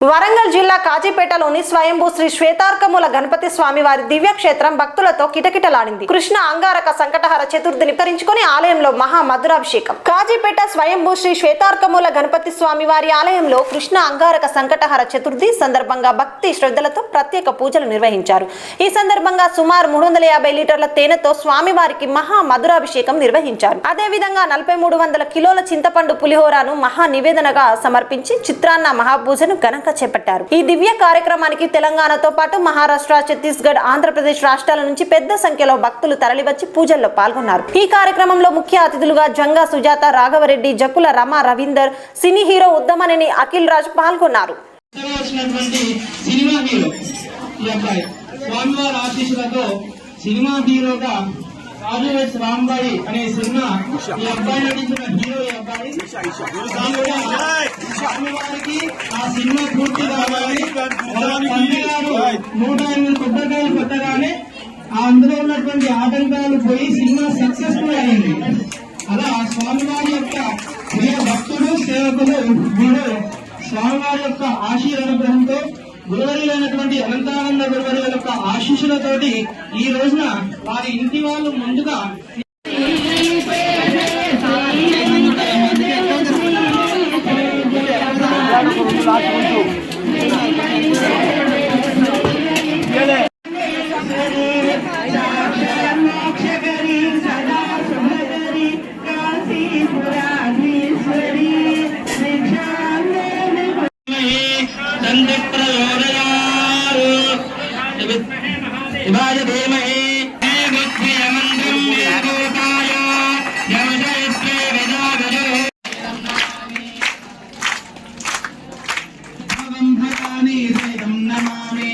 వరంగల్ జిల్లా కాజీపేటలోని స్వయంభూ శ్రీ శ్వేతార్కమూల గణపతి స్వామి వారి దివ్యక్షేత్రం భక్తులతో కిటకిటలాడింది. కృష్ణ అంగారక సంకటహర చతుర్థిని విస్తరించుకొని ఆలయంలో మహా మధురాభిషేకం. కాజీపేట స్వయంభూ శ్రీ శ్వేతార్కమూల గణపతి స్వామి వారి ఆలయంలో కృష్ణ అంగారక సంకటహర చతుర్థి సందర్భంగా భక్తి శ్రద్ధలతో ప్రత్యేక పూజలు నిర్వహించారు. ఈ సందర్భంగా సుమారు 350 లీటర్ల తేనెతో స్వామి వారికి మహా మధురాభిషేకం నిర్వహించారు. అదే విధంగా 4300 కిలోల చింతపండు పులిహోరాను మహా నివేదనగా సమర్పించి చిత్రాన్న మహాపూజను ఘనంగా చేపట్టారు. ఈ దివ్య కార్యక్రమానికి తెలంగాణతో పాటు మహారాష్ట్ర, ఛత్తీస్గఢ్, ఆంధ్రప్రదేశ్ రాష్ట్రాల నుంచి పెద్ద సంఖ్యలో భక్తులు తరలివచ్చి పూజల్లో పాల్గొన్నారు. ఈ కార్యక్రమంలో ముఖ్య అతిథులుగా జంగా సుజాత, రాఘవరెడ్డి, జకుల రమ, రవీందర్, సినీ హీరో ఉద్దమనేని అఖిల్ రాజ్ పాల్గొన్నారు. రాజేష్ రాంబాయి అనే సినిమా ఈ అబ్బాయి నటించిన హీరో ఈ అబ్బాయి స్వామివారికి ఆ సినిమా పూర్తి కావాలి. 108 కొబ్బరికాయలు కొట్టగానే అందులో ఉన్నటువంటి ఆటంకాలు పోయి సినిమా సక్సెస్ఫుల్ అయింది. అలా స్వామివారి యొక్క ప్రియ భక్తులు, సేవకులు వీరు స్వామివారి యొక్క ఆశీర్వాదంతో గురువరులైనటువంటి అనంతానంద గురువరుల యొక్క ఆశీస్సులతోటి ఈ రోజున వారి ఇంటి వాళ్ళు ముందుగా నమామి